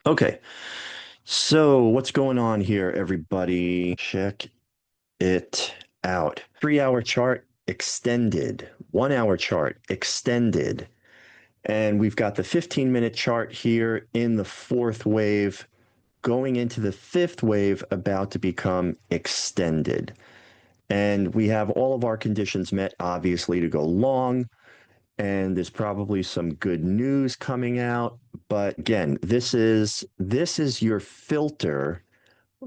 Okay, so what's going on here, everybody? Check it out. 3 hour chart extended, 1 hour chart extended, and we've got the 15-minute chart here in the fourth wave, going into the fifth wave, about to become extended. And we have all of our conditions met, obviously, to go long. And there's probably some good news coming out. But again, this is your filter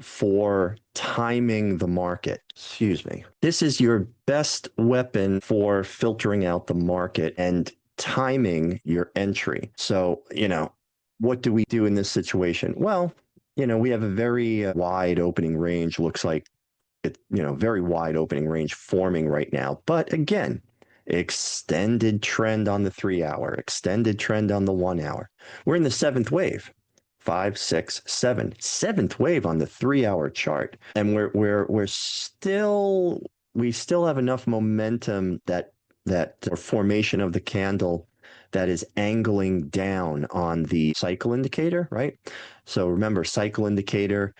for timing the market. Excuse me. This is your best weapon for filtering out the market and timing your entry. So, what do we do in this situation? Well, we have a very wide opening range. Looks like very wide opening range forming right now. But again, extended trend on the 3 hour, extended trend on the 1 hour. We're in the seventh wave. Five, six, seven. Seventh wave on the 3 hour chart. And we still have enough momentum that formation of the candle that is angling down on the cycle indicator, right? So remember, cycle indicator,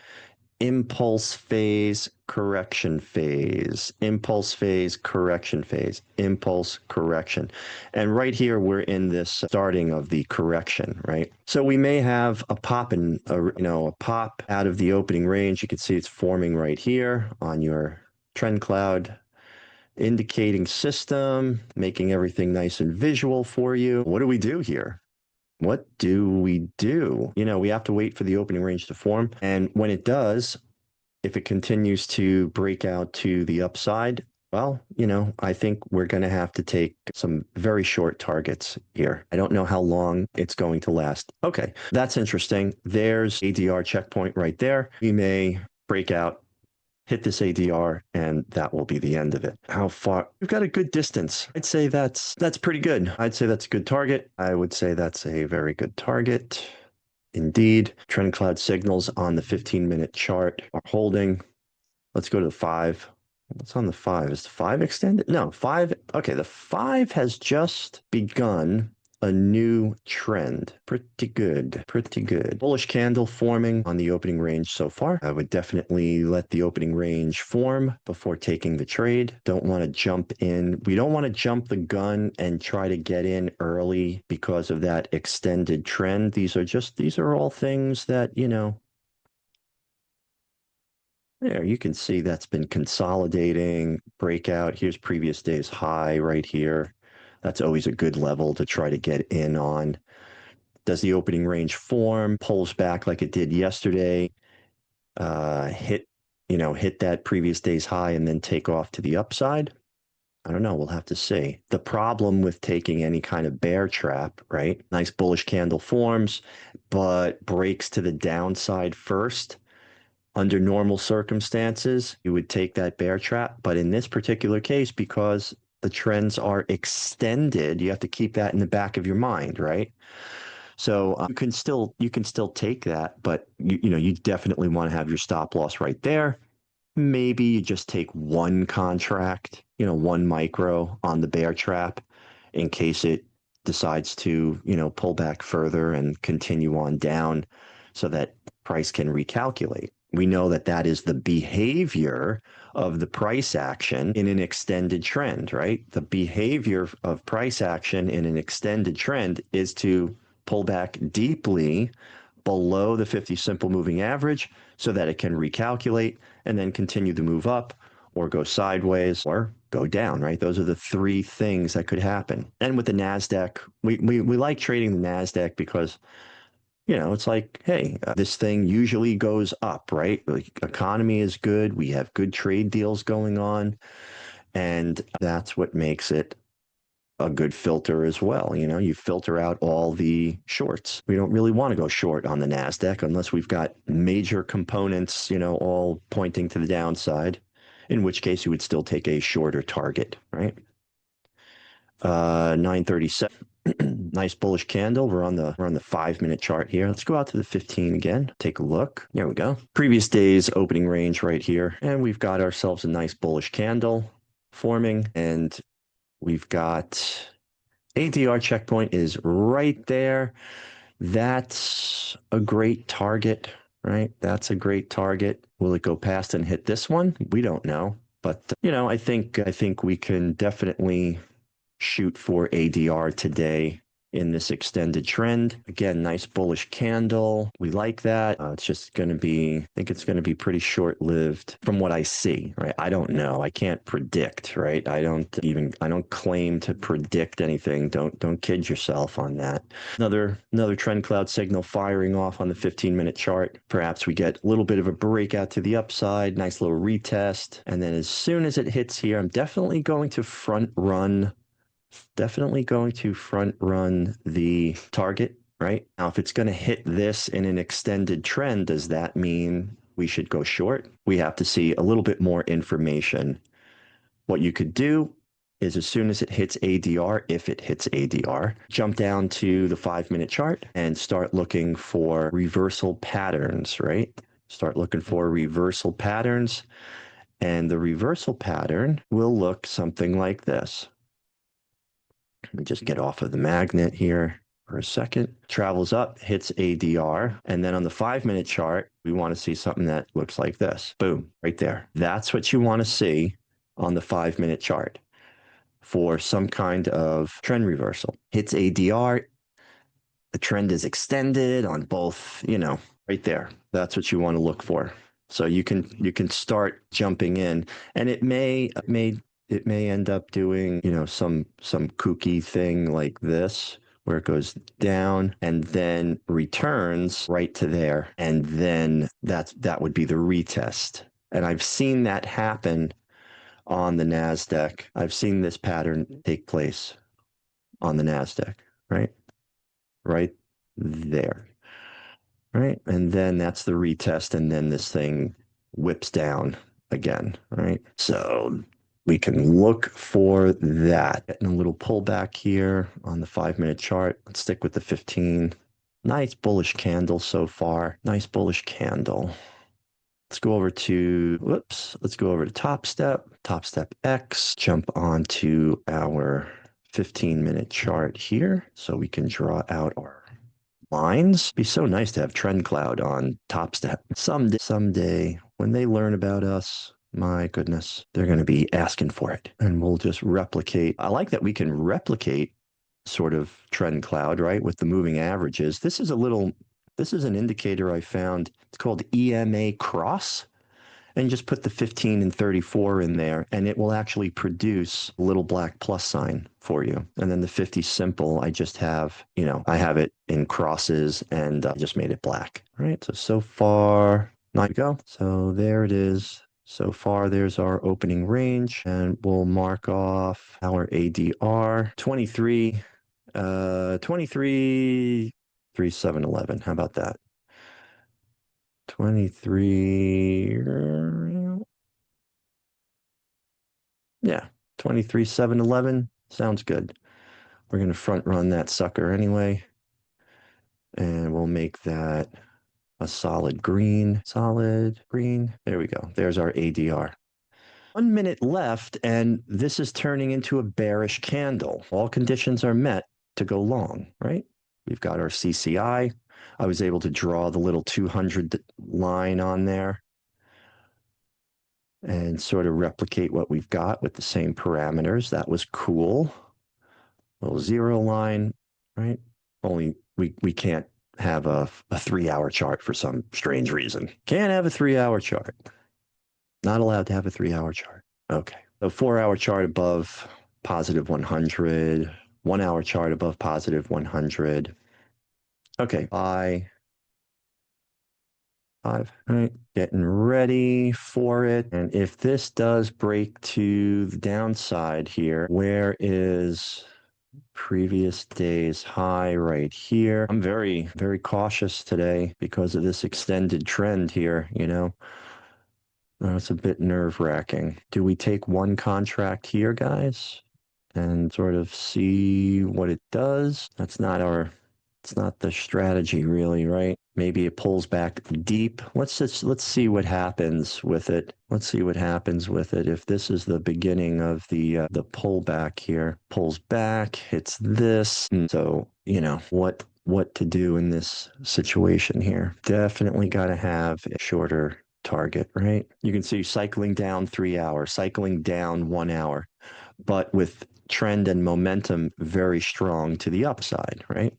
impulse phase, correction phase, impulse phase, correction phase, impulse, correction. And right here, we're in this starting of the correction, right? So we may have a pop a pop out of the opening range. You can see it's forming right here on your TrendCloud indicating system, making everything nice and visual for you. What do we do here? What do we do? We have to wait for the opening range to form. And when it does, if it continues to break out to the upside, well, I think we're going to have to take some very short targets here. I don't know how long it's going to last. Okay, that's interesting. There's ADR checkpoint right there. We may break out, hit this ADR, and that will be the end of it. How far? We've got a good distance. I'd say that's pretty good. I'd say that's a good target. I would say that's a very good target. Indeed, TrendCloud signals on the 15-minute chart are holding. Let's go to the 5. What's on the 5? Is the 5 extended? No, 5. Okay, the 5 has just begun a new trend. Pretty good. Pretty good. Bullish candle forming on the opening range so far. I would definitely let the opening range form before taking the trade. Don't want to jump in. We don't want to jump the gun and try to get in early because of that extended trend. These are all things that, there, you can see that's been consolidating, breakout. Here's previous day's high right here. That's always a good level to try to get in on. Does the opening range form, pulls back like it did yesterday, hit that previous day's high and then take off to the upside? I don't know. We'll have to see. The problem with taking any kind of bear trap, right? Nice bullish candle forms, but breaks to the downside first. Under normal circumstances, you would take that bear trap. But in this particular case, because the trends are extended, you have to keep that in the back of your mind, right? So you can still take that, but you definitely want to have your stop loss right there. Maybe you just take one contract, one micro on the bear trap in case it decides to, pull back further and continue on down so that price can recalculate. We know that that is the behavior of the price action in an extended trend, right? The behavior of price action in an extended trend is to pull back deeply below the 50 simple moving average so that it can recalculate and then continue to move up or go sideways or go down, right? Those are the three things that could happen. And with the NASDAQ, we like trading the NASDAQ because it's like, hey, this thing usually goes up, right? The economy is good. We have good trade deals going on. And that's what makes it a good filter as well. You filter out all the shorts. We don't really want to go short on the NASDAQ unless we've got major components, all pointing to the downside, in which case you would still take a shorter target, right? 937. Nice bullish candle. We're on the 5-minute chart here. Let's go out to the 15 again. Take a look. There we go. Previous day's opening range right here. And we've got ourselves a nice bullish candle forming. And we've got ADR checkpoint is right there. That's a great target, right? That's a great target. Will it go past and hit this one? We don't know. But I think we can definitely shoot for ADR today in this extended trend. Again, nice bullish candle. We like that. It's just going to be, I think it's going to be pretty short-lived from what I see, right? I don't know. I can't predict, right? I don't claim to predict anything. Don't kid yourself on that. Another trend cloud signal firing off on the 15-minute chart. Perhaps we get a little bit of a breakout to the upside, nice little retest. And then as soon as it hits here, I'm definitely going to front run the target, right? Now, if it's going to hit this in an extended trend, does that mean we should go short? We have to see a little bit more information. What you could do is as soon as it hits ADR, if it hits ADR, jump down to the 5-minute chart and start looking for reversal patterns, right? Start looking for reversal patterns. And the reversal pattern will look something like this. Let me just get off of the magnet here for a second. Travels up, hits ADR, and then on the 5-minute chart, we want to see something that looks like this. Boom, right there. That's what you want to see on the 5-minute chart for some kind of trend reversal. Hits ADR, the trend is extended on both, right there. That's what you want to look for. So you can start jumping in, and it may end up doing, some kooky thing like this, where it goes down and then returns right to there. And then that would be the retest. And I've seen that happen on the NASDAQ. I've seen this pattern take place on the NASDAQ, right? Right there. Right. And then that's the retest. And then this thing whips down again. Right. So we can look for that. Getting a little pullback here on the 5-minute chart. Let's stick with the 15. Nice bullish candle so far. Nice bullish candle. Let's go over to Topstep X, jump onto our 15-minute chart here so we can draw out our lines. It'd be so nice to have TrendCloud on Topstep. Someday, when they learn about us, my goodness, they're going to be asking for it. And we'll just replicate. I like that we can replicate sort of TrendCloud, right, with the moving averages. This is an indicator I found. It's called EMA cross. And just put the 15 and 34 in there, and it will actually produce a little black plus sign for you. And then the 50 simple, I just have, I have it in crosses, and I just made it black. All right, so far, not go. So there it is. So far, there's our opening range, and we'll mark off our ADR 23, 3711. How about that? 23, yeah, 23,711 sounds good. We're going to front run that sucker anyway, and we'll make that a solid green. There we go. There's our ADR. 1 minute left, and this is turning into a bearish candle. All conditions are met to go long, right? We've got our CCI. I was able to draw the little 200 line on there and sort of replicate what we've got with the same parameters. That was cool. Little 0 line, right? Only we can't have a 3-hour chart for some strange reason. Can't have a 3-hour chart. Not allowed to have a 3-hour chart. Okay. So 4-hour chart above positive 100, 1-hour chart above positive 100. Okay, five. All right, getting ready for it. And if this does break to the downside here, where is previous day's high? Right here. I'm very, very cautious today because of this extended trend here, It's a bit nerve-wracking. Do we take one contract here, guys, and sort of see what it does? It's not the strategy really, right? Maybe it pulls back deep. Let's see what happens with it. If this is the beginning of the pullback here, pulls back, hits this. So, what what to do in this situation here. Definitely got to have a shorter target, right? You can see cycling down 3 hours, cycling down 1 hour, but with trend and momentum very strong to the upside, right?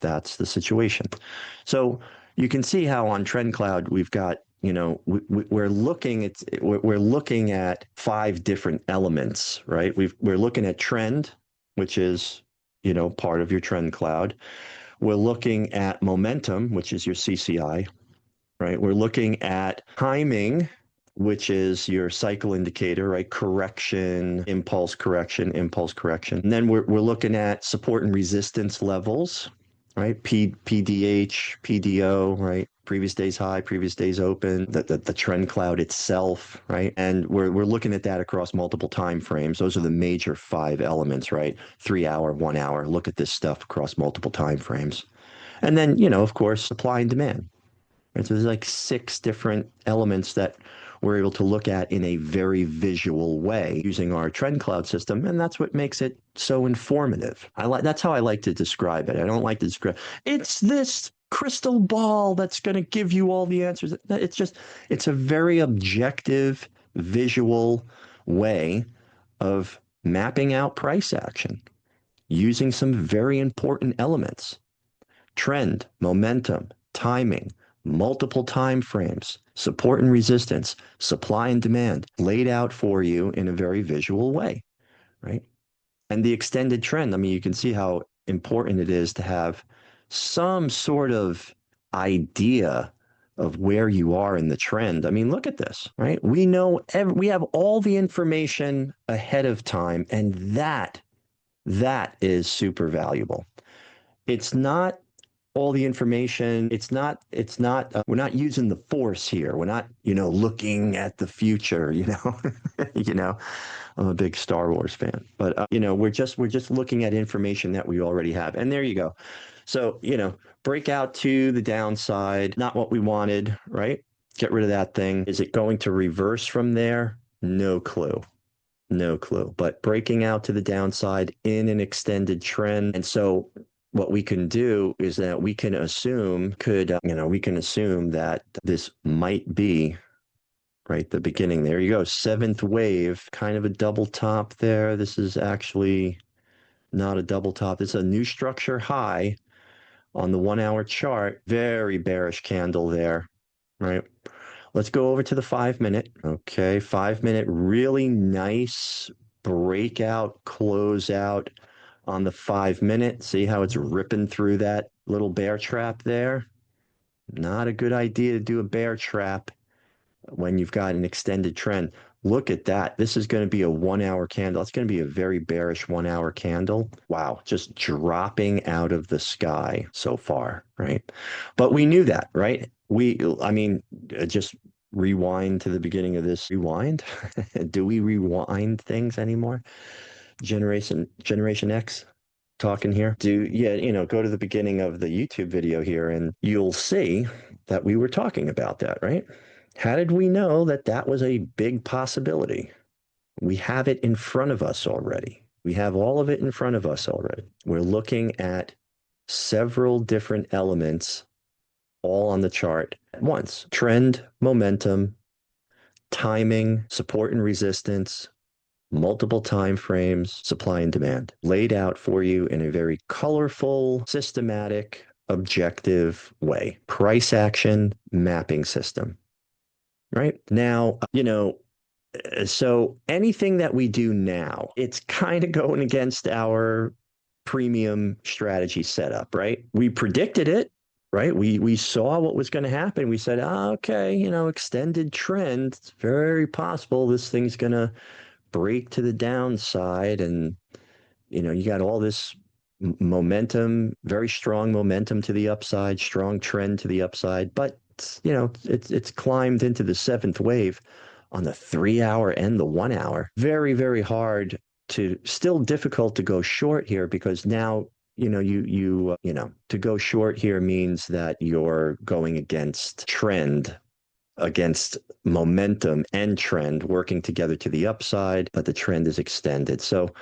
That's the situation. So you can see how on TrendCloud we've got, we're looking at 5 different elements, right? We're looking at trend, which is, part of your TrendCloud. We're looking at momentum, which is your CCI, right? We're looking at timing, which is your cycle indicator, right? Correction, impulse correction, impulse correction. And then we're looking at support and resistance levels, right? PDH, PDO, right? Previous days high, previous days open, the trend cloud itself, right? And we're looking at that across multiple time frames. Those are the major 5 elements, right? 3 hour, 1 hour. Look at this stuff across multiple time frames. And then, of course, supply and demand. And so there's like 6 different elements that we're able to look at in a very visual way using our TrendCloud system, and that's what makes it so informative. That's how I like to describe it. I don't like to describe it's this crystal ball that's going to give you all the answers. It's a very objective, visual way of mapping out price action using some very important elements: trend, momentum, timing, multiple time frames, support and resistance, supply and demand, laid out for you in a very visual way, right? And the extended trend, I mean, you can see how important it is to have some sort of idea of where you are in the trend. I mean, look at this, right? We have all the information ahead of time, and that is super valuable. It's not all the information. We're not using the force here. We're not, looking at the future, you know, I'm a big Star Wars fan, but, we're just looking at information that we already have. And there you go. So, breakout to the downside, not what we wanted, right? Get rid of that thing. Is it going to reverse from there? No clue. No clue. But breaking out to the downside in an extended trend. And so what we can do is that we can assume that this might be right the beginning. There you go. Seventh wave, kind of a double top there. This is actually not a double top. This is a new structure high on the 1 hour chart. Very bearish candle there, right? Let's go over to the 5 minute. Okay, 5 minute, really nice breakout, closeout on the 5 minute. See how it's ripping through that little bear trap there? Not a good idea to do a bear trap when you've got an extended trend. Look at that. This is going to be a 1 hour candle. It's going to be a very bearish 1 hour candle. Wow, just dropping out of the sky so far, right? But we knew that, right? Just rewind to the beginning of this. Rewind? Do we rewind things anymore? Generation X talking here. Go to the beginning of the YouTube video here and you'll see that we were talking about that, right? How did we know that that was a big possibility? We have it in front of us already. We have all of it in front of us already. We're looking at several different elements all on the chart at once. Trend, momentum, timing, support and resistance, multiple time frames, supply and demand, laid out for you in a very colorful, systematic, objective way. Price action mapping system. Right now, so anything that we do now, it's kind of going against our premium strategy setup, right? We predicted it, right? We saw what was going to happen. We said, okay, extended trend. It's very possible this thing's going to break to the downside. And, you got all this momentum, very strong momentum to the upside, strong trend to the upside. But, it's climbed into the seventh wave on the 3 hour and the 1 hour. Very, very hard still difficult to go short here because now, to go short here means that you're going against trend, against momentum and trend working together to the upside, but the trend is extended. So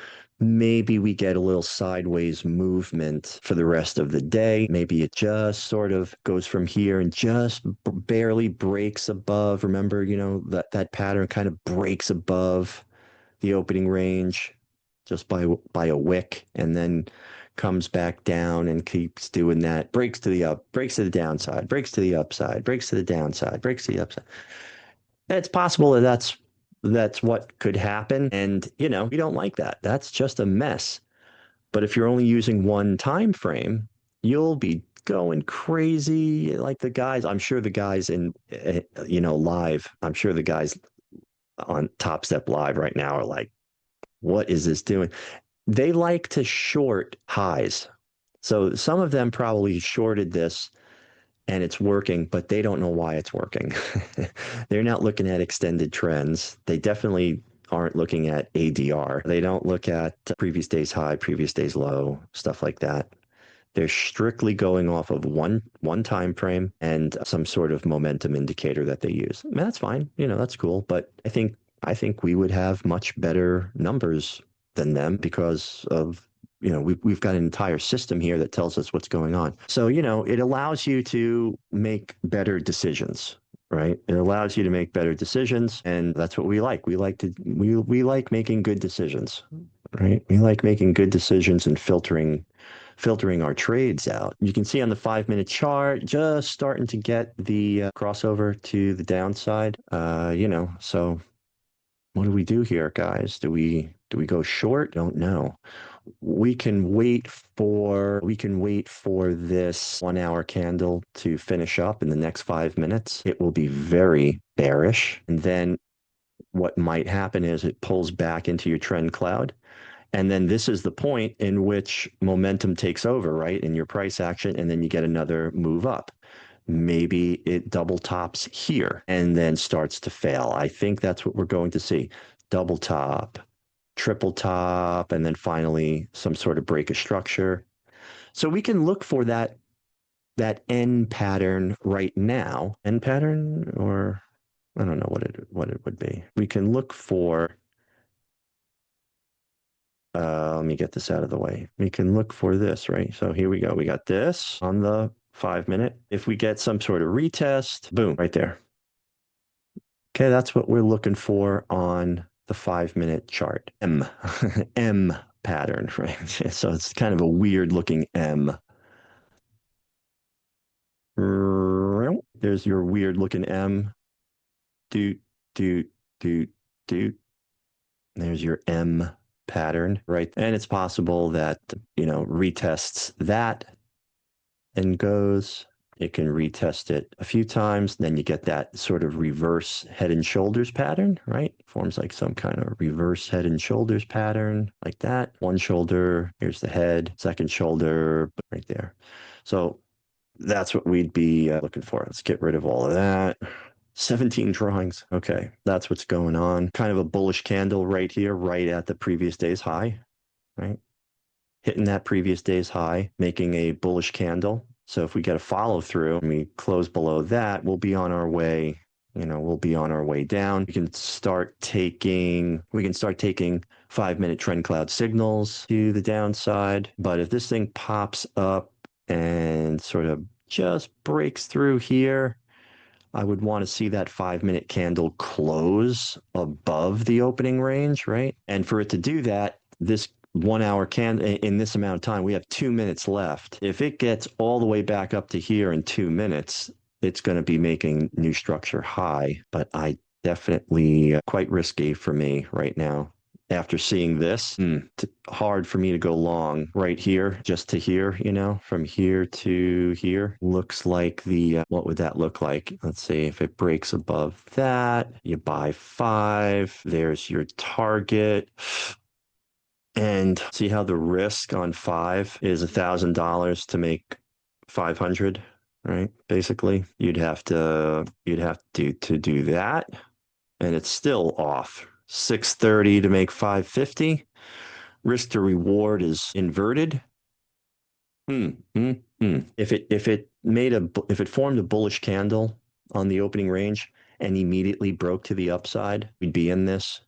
Maybe we get a little sideways movement for the rest of the day. Maybe it just sort of goes from here and just barely breaks above. Remember, that pattern kind of breaks above the opening range just by a wick, and then comes back down and keeps doing that. Breaks to the up, breaks to the downside, breaks to the upside, breaks to the downside, breaks to the upside. It's possible that that's what could happen. And, we don't like that. That's just a mess. But if you're only using one time frame, you'll be going crazy. Like the guys, I'm sure the guys in, live, I'm sure the guys on Top Step Live right now are like, what is this doing? They like to short highs. So some of them probably shorted this and it's working, but they don't know why it's working. They're not looking at extended trends. They definitely aren't looking at ADR. They don't look at previous day's high, previous day's low, stuff like that. They're strictly going off of one time frame and some sort of momentum indicator that they use. I mean, that's fine. That's cool. But I think we would have much better numbers than them because of we've got an entire system here that tells us what's going on. So, it allows you to make better decisions, right? It allows you to make better decisions, and that's what we like. We like making good decisions, right? We like making good decisions and filtering our trades out. You can see on the 5-minute chart, just starting to get the crossover to the downside. So what do we do here, guys? Do we go short? Don't know. We can wait for this 1 hour candle to finish up in the next 5 minutes. It will be very bearish. And then what might happen is it pulls back into your trend cloud. And then this is the point in which momentum takes over, right? In your price action, and then you get another move up. Maybe it double tops here and then starts to fail. I think that's what we're going to see. Double top, triple top, and then finally some sort of break of structure. So we can look for that N pattern right now. N pattern, or I don't know what it would be. We can look for let me get this out of the way. We can look for this, right? So here we go. We got this on the 5-minute. If we get some sort of retest, boom, right there. Okay, that's what we're looking for on the 5-minute chart. M, M pattern, right? So it's kind of a weird looking M. There's your weird looking M. Doot, doot, doot, doot. There's your M pattern, right? And it's possible that, retests that and goes. It can retest it a few times. Then you get that sort of reverse head and shoulders pattern, right? Forms like some kind of reverse head and shoulders pattern like that. One shoulder, here's the head, second shoulder, right there. So that's what we'd be looking for. Let's get rid of all of that. 17 drawings. Okay, that's what's going on. Kind of a bullish candle right here, right at the previous day's high, right? Hitting that previous day's high, making a bullish candle. So if we get a follow through and we close below that, we'll be on our way. We'll be on our way down. We can start taking 5-minute trend cloud signals to the downside. But if this thing pops up and sort of just breaks through here, I would want to see that 5-minute candle close above the opening range, right? And for it to do that, this 1 hour candle in this amount of time, we have 2 minutes left. If it gets all the way back up to here in 2 minutes, it's going to be making new structure high. But I definitely quite risky for me right now. After seeing this, hard for me to go long right here, just to here, from here to here. Looks like what would that look like? Let's see if it breaks above that, you buy 5, there's your target. And see how the risk on 5 is $1,000 to make 500, right? Basically, you'd have to do that, and it's still off. 630 to make 550. Risk to reward is inverted. If it formed a bullish candle on the opening range and immediately broke to the upside, we'd be in this,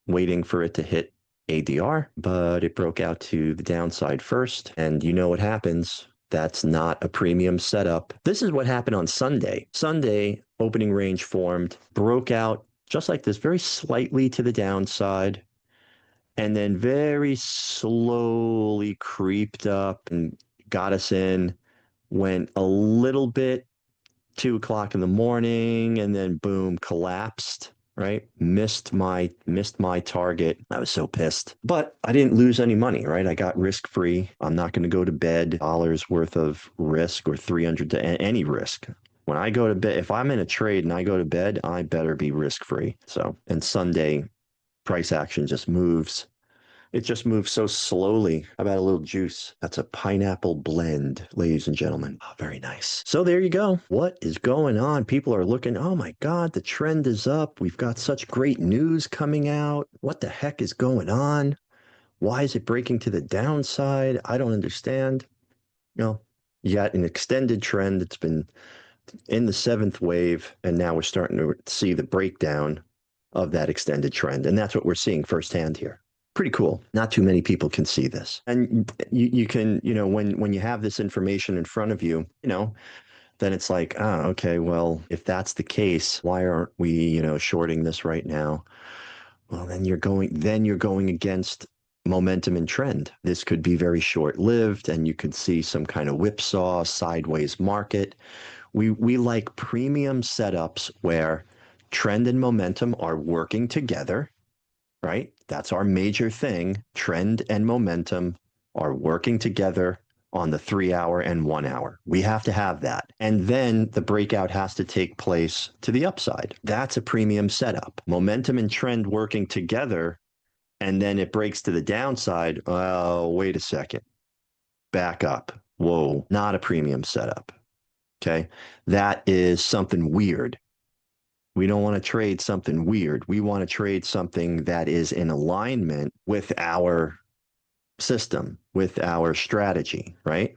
waiting for it to hit ADR, but it broke out to the downside first. And you know what happens. That's not a premium setup. This is what happened on Sunday. Sunday, opening range formed, broke out just like this, very slightly to the downside, and then very slowly creeped up and got us in, went a little bit 2 o'clock in the morning, and then boom, collapsed. Right, missed my target. I was so pissed, but I didn't lose any money. Right, I got risk free. I'm not going to go to bed dollars worth of risk or 300 to any risk. When I go to bed, if I'm in a trade and I go to bed, I better be risk free. So, and Sunday price action just moves. It just moves so slowly. How about a little juice? That's a pineapple blend, ladies and gentlemen. Oh, very nice. So there you go. What is going on? People are looking, oh my God, the trend is up. We've got such great news coming out. What the heck is going on? Why is it breaking to the downside? I don't understand. You got an extended trend that's been in the seventh wave, and now we're starting to see the breakdown of that extended trend. And that's what we're seeing firsthand here. Pretty cool. Not too many people can see this. And you can, when you have this information in front of you, then it's like, okay, well, if that's the case, why aren't we, shorting this right now? Well, then you're going against momentum and trend. This could be very short-lived, and you could see some kind of whipsaw sideways market. We like premium setups where trend and momentum are working together, right? That's our major thing. Trend and momentum are working together on the 3 hour and 1 hour. We have to have that. And then the breakout has to take place to the upside. That's a premium setup. Momentum and trend working together, and then it breaks to the downside. Oh, wait a second. Back up. Whoa, not a premium setup. Okay. That is something weird. We don't want to trade something weird. We want to trade something that is in alignment with our system, with our strategy, right?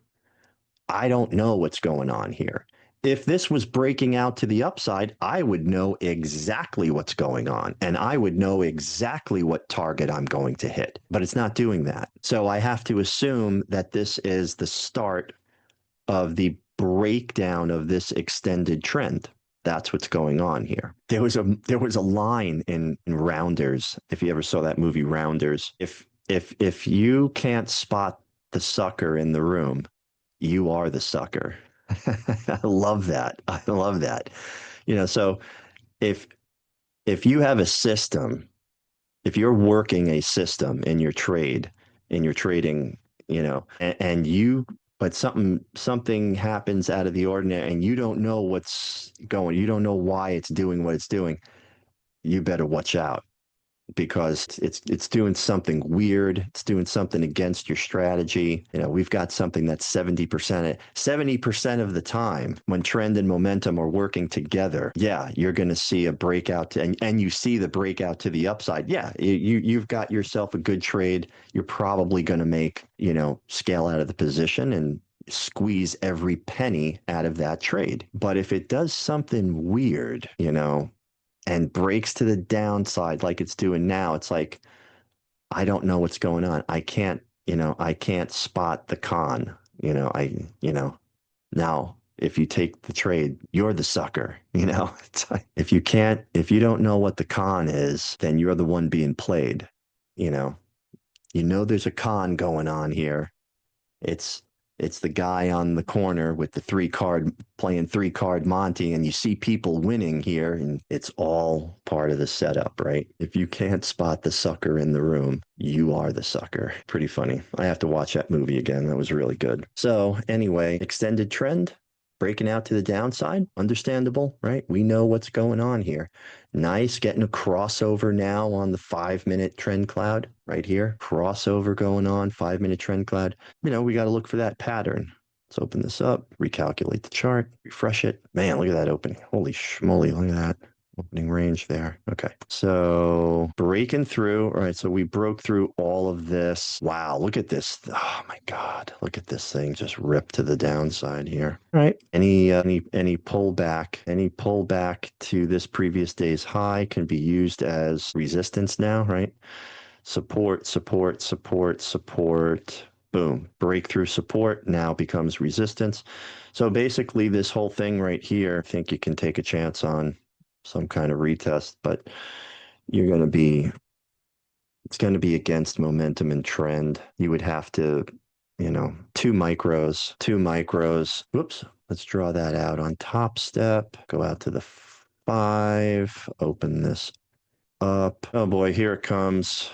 I don't know what's going on here. If this was breaking out to the upside, I would know exactly what's going on, and I would know exactly what target I'm going to hit, but it's not doing that. So I have to assume that this is the start of the breakdown of this extended trend. That's what's going on here. There was a line in Rounders. If you ever saw that movie Rounders, if you can't spot the sucker in the room, you are the sucker. I love that. I love that. So if you have a system, if you're working a system in your trade, in your trading, and you but something happens out of the ordinary and you don't know what's going, you don't know why it's doing what it's doing, you better watch out, because it's doing something weird. It's doing something against your strategy. We've got something that's 70% of the time when trend and momentum are working together. Yeah, you're going to see a breakout and you see the breakout to the upside. Yeah, you've got yourself a good trade. You're probably going to make, scale out of the position and squeeze every penny out of that trade. But if it does something weird, and breaks to the downside like it's doing now, it's like, I don't know what's going on. I can't spot the con. Now if you take the trade, you're the sucker. It's like, if you don't know what the con is, then you're the one being played. There's a con going on here. It's the guy on the corner with the playing 3 card Monty, and you see people winning here, and it's all part of the setup, right? If you can't spot the sucker in the room, you are the sucker. Pretty funny. I have to watch that movie again. That was really good. So anyway, extended trend, breaking out to the downside, understandable, right? We know what's going on here. Nice, getting a crossover now on the 5-minute trend cloud right here. Crossover going on, 5-minute trend cloud. We got to look for that pattern. Let's open this up, recalculate the chart, refresh it. Man, look at that opening. Holy schmoly, look at that. Opening range there. Okay. So breaking through. All right. So we broke through all of this. Wow. Look at this. Oh my God. Look at this thing just ripped to the downside here. All right. Any pullback to this previous day's high can be used as resistance now, right? support, support, support, support, boom, breakthrough support now becomes resistance. So basically this whole thing right here, I think you can take a chance on some kind of retest, but you're going to be, it's going to be against momentum and trend. You would have to, you know, two micros. Whoops. Let's draw that out on Topstep. Go out to the 5, open this up. Oh boy, here it comes.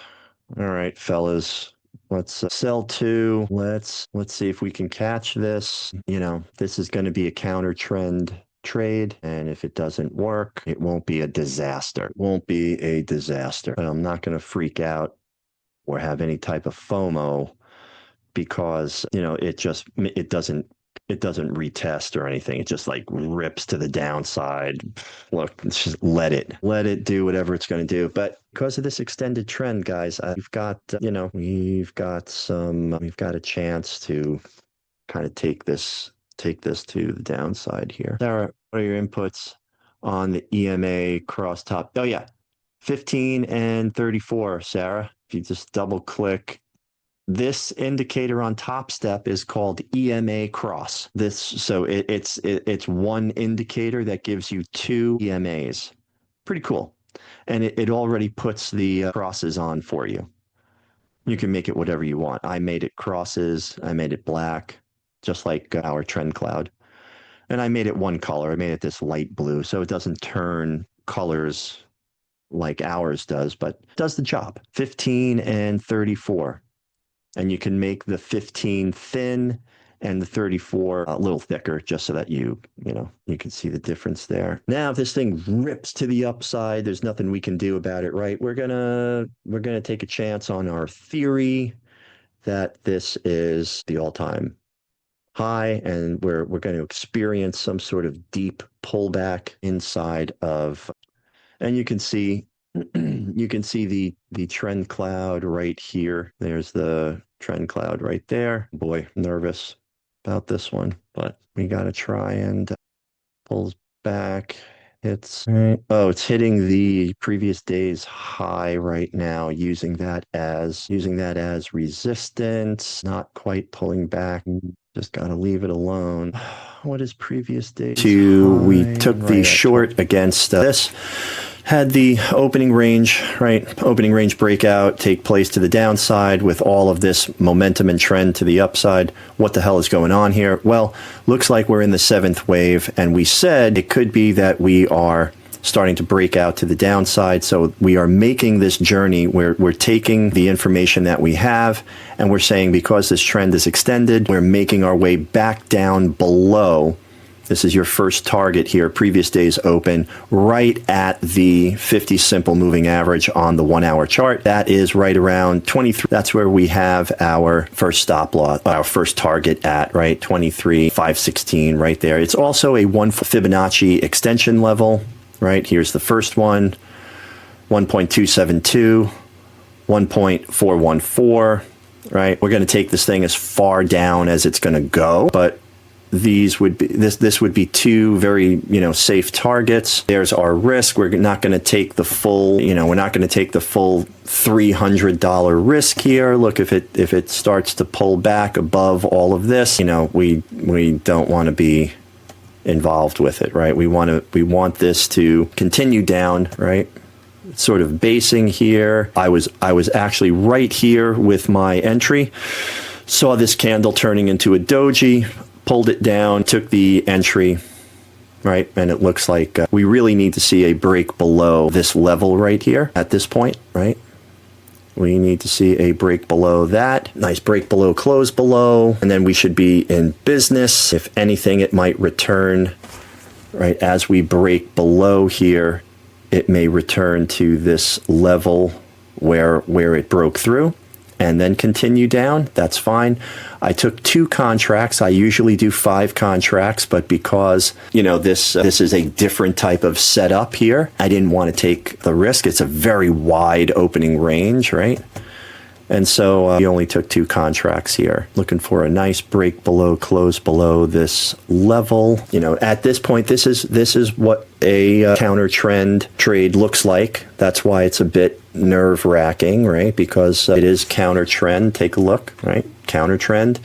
All right, fellas. Let's sell 2. Let's see if we can catch this. You know, this is going to be a counter trend trade, and if it doesn't work, it won't be a disaster. It won't be a disaster. But I'm not going to freak out or have any type of FOMO because, you know, it doesn't retest or anything. It just like rips to the downside. Look, it's just let it do whatever it's going to do. But because of this extended trend, guys, we've got, you know, we've got a chance to kind of take this to the downside here. Sarah, what are your inputs on the EMA cross top? Oh yeah, 15 and 34, Sarah. If you just double click, this indicator on Topstep is called EMA cross. It's one indicator that gives you 2 EMAs. Pretty cool. And it already puts the crosses on for you. You can make it whatever you want. I made it crosses. I made it black, just like our TrendCloud. And I made it one color. I made it this light blue, so it doesn't turn colors like ours does, but it does the job. 15 and 34. And you can make the 15 thin and the 34 a little thicker, just so that you can see the difference there. Now, if this thing rips to the upside, there's nothing we can do about it, right? We're gonna take a chance on our theory that this is the all-time high, and we're going to experience some sort of deep pullback inside of, and you can see the trend cloud right here. There's the trend cloud right there. Boy, nervous about this one, but we got to try and pulls back. It's hitting the previous day's high right now, using that as resistance, not quite pulling back. Just got to leave it alone. What is previous day's high? We took the short against this. Had the opening range breakout take place to the downside with all of this momentum and trend to the upside. What the hell is going on here? Well, looks like we're in the 7th wave, and we said it could be that we are starting to break out to the downside. So we are making this journey where we're taking the information that we have, and we're saying because this trend is extended, we're making our way back down below. This is your first target here, previous day's open, right at the 50 simple moving average on the 1-hour chart. That is right around 23. That's where we have our first stop loss, our first target at, right? 23,516 right there. It's also a Fibonacci extension level, right? Here's the first one, 1.272, 1.414, right? We're going to take this thing as far down as it's going to go, but this would be 2 very, safe targets. There's our risk. We're not going to take the full, we're not going to take the full $300 risk here. Look, if it starts to pull back above all of this, we don't want to be involved with it, right? We want this to continue down, right? Sort of basing here. I was actually right here with my entry. Saw this candle turning into a doji. Pulled it down, took the entry, right? And it looks like we really need to see a break below this level right here at this point, right? We need to see a break below that. Nice break below, close below, and then we should be in business. If anything, it might return, right? As we break below here, it may return to this level where it broke through, and then continue down. That's fine. I took 2 contracts. I usually do 5 contracts, but because, this is a different type of setup here, I didn't want to take the risk. It's a very wide opening range, right? And so we only took 2 contracts here. Looking for a nice break below, close below this level. At this point, this is what a counter trend trade looks like. That's why it's a bit nerve-wracking, right? Because it is counter trend. Take a look, right? Counter trend.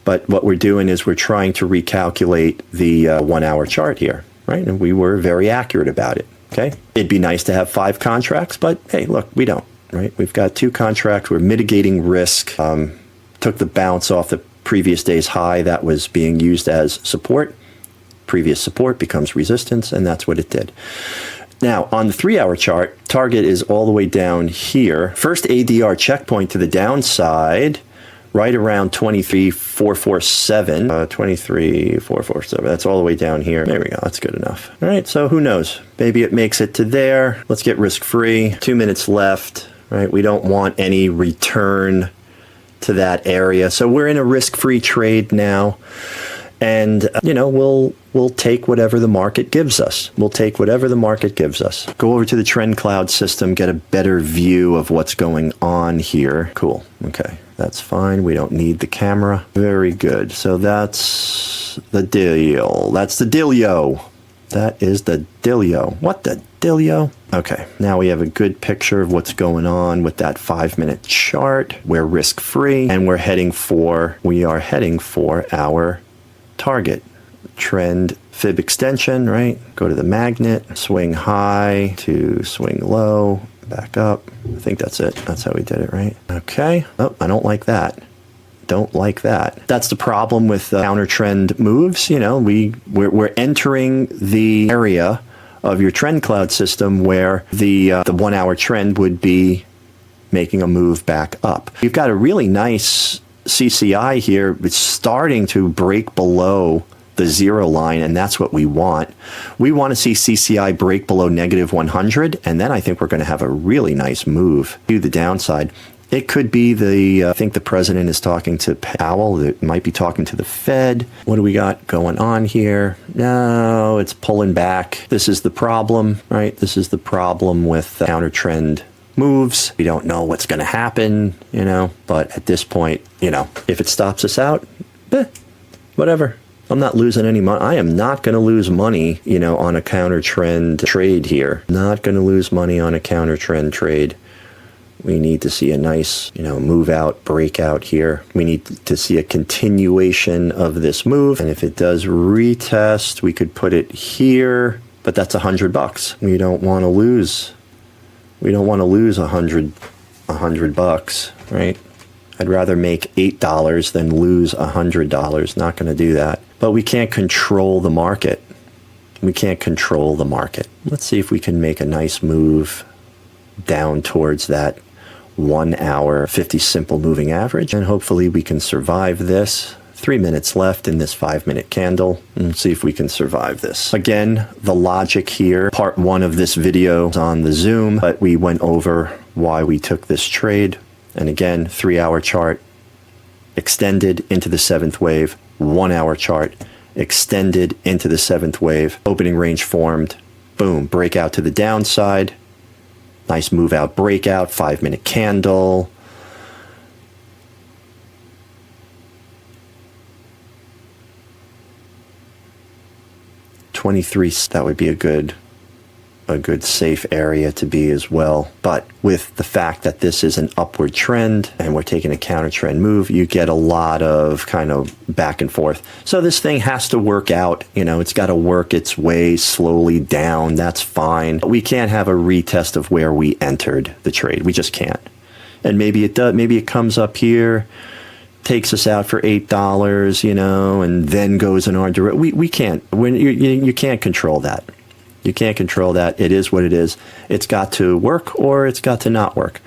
But what we're doing is we're trying to recalculate the 1 hour chart here, right? And we were very accurate about it, okay? It'd be nice to have 5 contracts, but hey, look, we don't, right? We've got 2 contracts. We're mitigating risk. Took the bounce off the previous day's high that was being used as support. Previous support becomes resistance, and that's what it did. Now, on the 3 hour chart, target is all the way down here. First ADR checkpoint to the downside, right around 23,447. 23,447. That's all the way down here. There we go. That's good enough. All right, so who knows? Maybe it makes it to there. Let's get risk-free. 2 minutes left, right? We don't want any return to that area. So we're in a risk-free trade now. And, you know, we'll take whatever the market gives us. We'll take whatever the market gives us. Go over to the TrendCloud system, get a better view of what's going on here. Cool. Okay, that's fine. We don't need the camera. Very good. So that's the deal. That's the dealio. That is the dealio. What the dealio? Okay, now we have a good picture of what's going on with that 5-minute chart. We're risk-free, and we are heading for our target. Trend fib extension, right? Go to the magnet, swing high to swing low, back up. I think that's it. That's how we did it, right? Okay. Oh, I don't like that. Don't like that. That's the problem with counter trend moves. You know, we're entering the area of your TrendCloud system where the 1 hour trend would be making a move back up. You've got a really nice CCI here. It's starting to break below the 0 line, and that's what we want. We want to see CCI break below negative 100, and then I think we're going to have a really nice move to the downside. It could be I think the president is talking to Powell. It might be talking to the Fed. What do we got going on here? No, it's pulling back. This is the problem, right? This is the problem with counter trend moves. We don't know what's going to happen, you know, but at this point, you know, if it stops us out, whatever. I'm not losing any money. I am not going to lose money, you know, on a counter trend trade here. Not going to lose money on a counter trend trade. We need to see a nice, you know, move out, breakout here. We need to see a continuation of this move. And if it does retest, we could put it here, but that's $100. We don't want to lose. We don't want to lose $100, right? I'd rather make $8 than lose $100. Not going to do that. But we can't control the market. We can't control the market. Let's see if we can make a nice move down towards that 1 hour 50 simple moving average. And hopefully we can survive this. 3 minutes left in this 5-minute candle, and see if we can survive this. Again, the logic here, part 1 of this video is on the Zoom, but we went over why we took this trade. And again, 3 hour chart, extended into the 7th wave, 1 hour chart, extended into the 7th wave, opening range formed, boom, breakout to the downside, nice move out breakout, 5-minute candle. $23, that would be a good safe area to be as well. But with the fact that this is an upward trend and we're taking a counter trend move, you get a lot of kind of back and forth. So this thing has to work out, you know, it's got to work its way slowly down. That's fine. But we can't have a retest of where we entered the trade. We just can't. And maybe it does, maybe it comes up here, takes us out for $8, you know, and then goes in our direction. We can't. You can't control that. You can't control that. It is what it is. It's got to work or it's got to not work.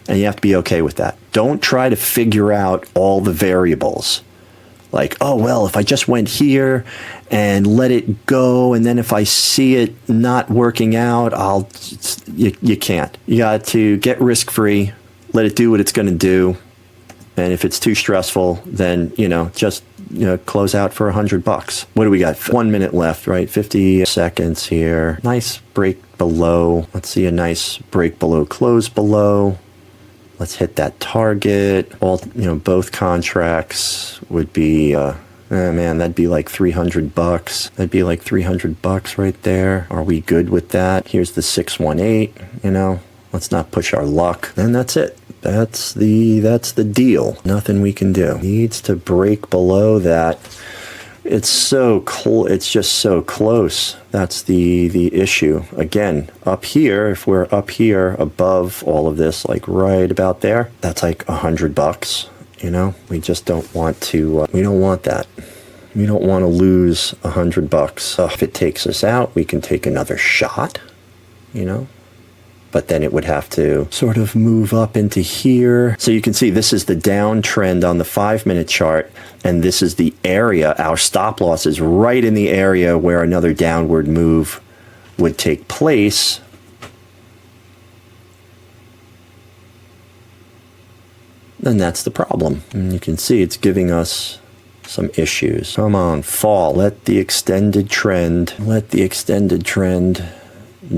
And you have to be okay with that. Don't try to figure out all the variables. Like, oh, well, if I just went here and let it go, and then if I see it not working out, you can't. You got to get risk-free, let it do what it's going to do. And if it's too stressful, then, you know, just, you know, close out for $100. What do we got? 1 minute left, right? 50 seconds here. Nice break below. Let's see a nice break below, close below. Let's hit that target. All, you know, both contracts would be, Oh, man, that'd be like $300. That'd be like $300 right there. Are we good with that? Here's the 618, you know. Let's not push our luck. And that's it. That's the deal. Nothing we can do. Needs to break below that. It's so it's just so close. That's the issue. Again, up here, if we're up here above all of this, like right about there, that's like $100. You know, we just don't want to. We don't want that. We don't want to lose $100. If it takes us out, we can take another shot. You know. But then it would have to sort of move up into here. So you can see this is the downtrend on the 5-minute chart, and this is the area. Our stop loss is right in the area where another downward move would take place. And that's the problem. And you can see it's giving us some issues. Come on, fall. Let the extended trend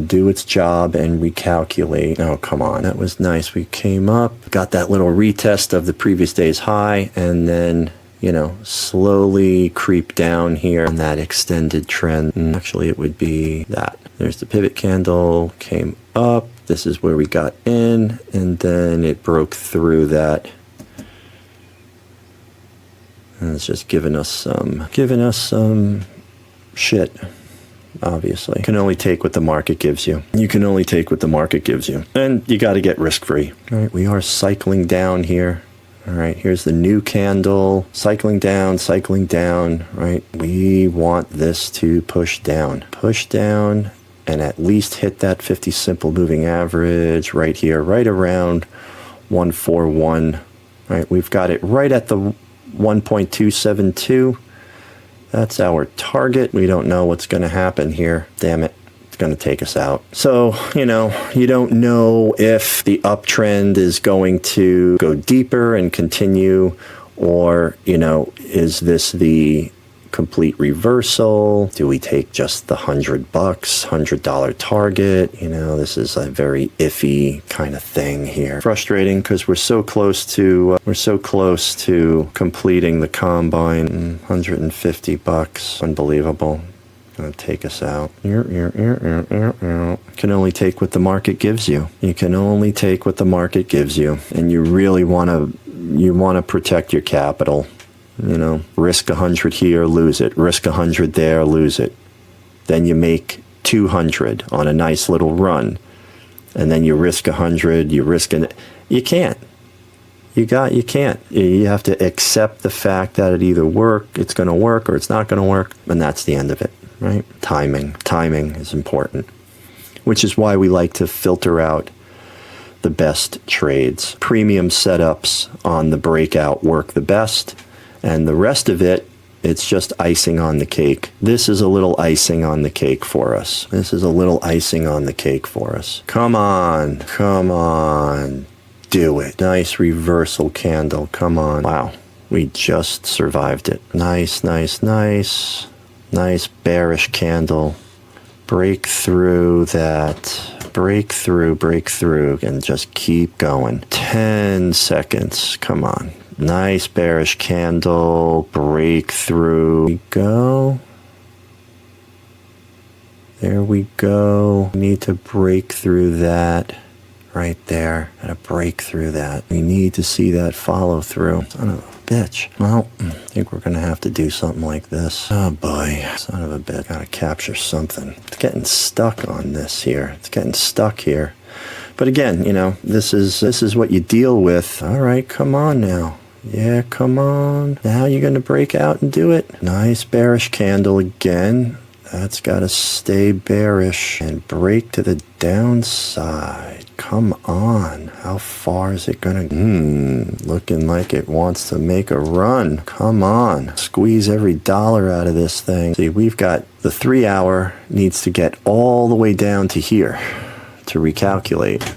do its job and recalculate. Oh, come on. That was nice. We came up, got that little retest of the previous day's high, and then, you know, slowly creep down here on that extended trend. And actually, it would be that. There's the pivot candle, came up. This is where we got in, and then it broke through that. And it's just giving us some shit. Obviously, you can only take what the market gives you. You can only take what the market gives you. And you got to get risk-free. All right, we are cycling down here. All right, here's the new candle. Cycling down, right? We want this to push down, and at least hit that 50 simple moving average right here, right around 141. Right, we've got it right at the 1.272. That's our target. We don't know what's going to happen here. Damn it. It's going to take us out. So, you know, you don't know if the uptrend is going to go deeper and continue, or, you know, is this the complete reversal? Do we take just the $100 target? You know, this is a very iffy kind of thing here. Frustrating because we're so close to completing the combine. $150, unbelievable. Gonna take us out. Can only take what the market gives you. You can only take what the market gives you, and you really want to protect your capital. You know, risk 100 here, lose it. Risk 100 there, lose it. Then you make 200 on a nice little run, and then you risk 100. You can't. You can't. You have to accept the fact that it's going to work, or it's not going to work, and that's the end of it. Right? Timing is important, which is why we like to filter out the best trades. Premium setups on the breakout work the best. And the rest of it, it's just icing on the cake. This is a little icing on the cake for us. Come on. Do it. Nice reversal candle. Come on. Wow. We just survived it. Nice. Nice bearish candle. Break through that. Break through. And just keep going. 10 seconds. Come on. Nice bearish candle, breakthrough. There we go. We need to break through that right there. Gotta break through that. We need to see that follow through. Son of a bitch. Well, I think we're gonna have to do something like this. Oh boy, son of a bitch. Gotta capture something. It's getting stuck on this here. But again, you know, this is what you deal with. All right, come on now. Yeah, come on. Now you're going to break out and do it. Nice bearish candle again. That's got to stay bearish and break to the downside. Come on. How far is it going to... looking like it wants to make a run. Come on. Squeeze every dollar out of this thing. See, we've got the 3-hour needs to get all the way down to here to recalculate.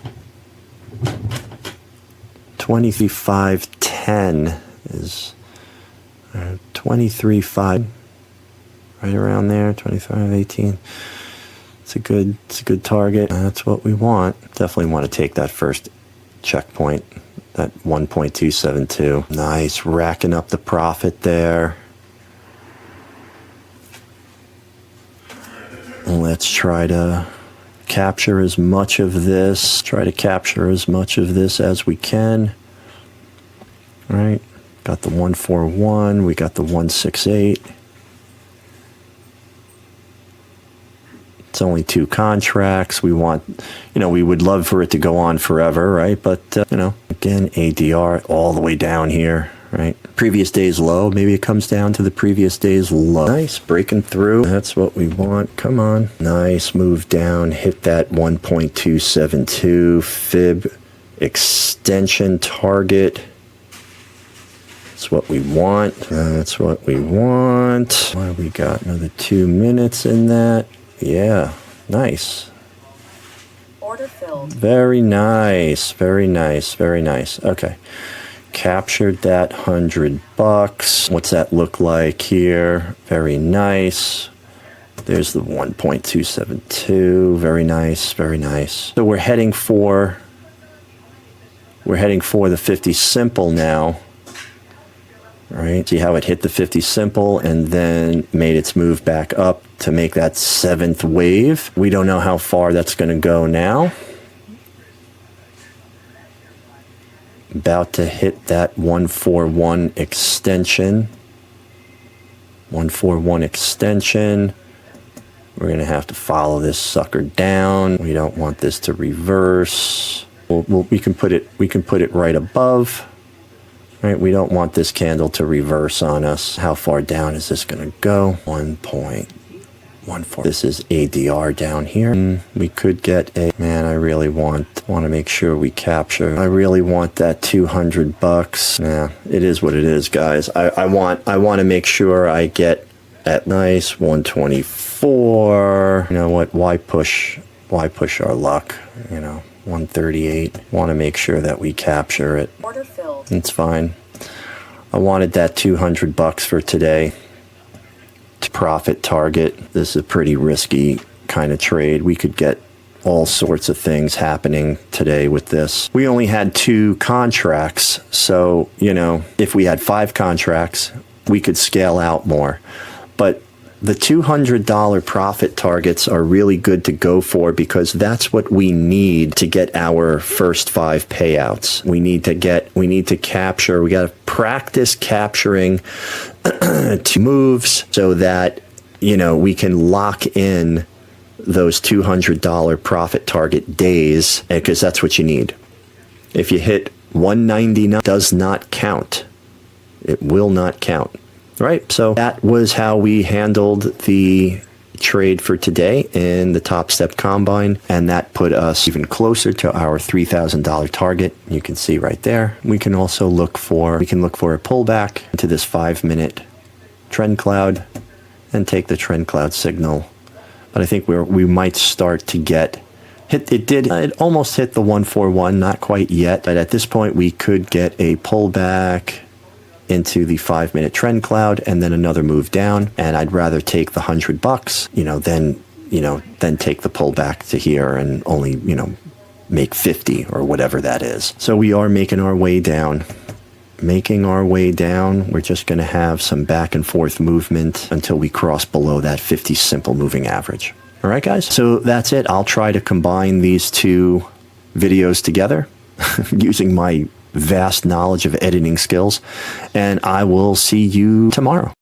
23.510 is 23.5, right around there. 25.18. It's a good target. That's what we want. Definitely want to take that first checkpoint, that 1.272. Nice, racking up the profit there. Let's try to capture as much of this. Try to capture as much of this as we can. All right. Got the 141. We got the 168. It's only 2 contracts. We want, we would love for it to go on forever, right? But, again, ADR all the way down here, right? Previous day's low. Maybe it comes down to the previous day's low. Nice, breaking through. That's what we want. Come on. Nice move down. Hit that 1.272 fib extension target. That's what we want. That's what we want. Well, we got another 2 minutes in that. Yeah, nice. Order filled. Very nice, very nice, very nice. Okay, captured that $100. What's that look like here? Very nice. There's the 1.272. Very nice, very nice. So we're heading for the 50 simple now. Right, see how it hit the 50 simple and then made its move back up to make that 7th wave. We don't know how far that's going to go now. About to hit that 141 extension. 141 extension. We're going to have to follow this sucker down. We don't want this to reverse. We can put it right above. Right, we don't want this candle to reverse on us. How far down is this going to go? 1.14. This is ADR down here. We could get a, man, I really want to make sure we capture. I really want that $200. Yeah, it is what it is, guys. I want to make sure I get at nice 124. You know what? Why push our luck? 138. Want to make sure that we capture it. Order filled. It's fine. I wanted that $200 for today to profit target. This is a pretty risky kind of trade. We could get all sorts of things happening today with this. We only had 2 contracts. So, if we had 5 contracts, we could scale out more. But the $200 profit targets are really good to go for because that's what we need to get our first 5 payouts. We need to capture, we got to practice capturing 2 moves so that, we can lock in those $200 profit target days because that's what you need. If you hit 199, does not count. It will not count. Right, so that was how we handled the trade for today in the Topstep Combine, and that put us even closer to our $3,000 target. You can see right there. We can also look for a pullback into this 5-minute TrendCloud and take the TrendCloud signal. But I think we might start to get it almost hit the 141, not quite yet, but at this point we could get a pullback into the 5-minute TrendCloud and then another move down, and I'd rather take the $100, than take the pullback to here and only, make 50 or whatever that is. So we are making our way down. We're just going to have some back and forth movement until we cross below that 50 simple moving average. All right, guys. So that's it. I'll try to combine these 2 videos together using my vast knowledge of editing skills, and I will see you tomorrow.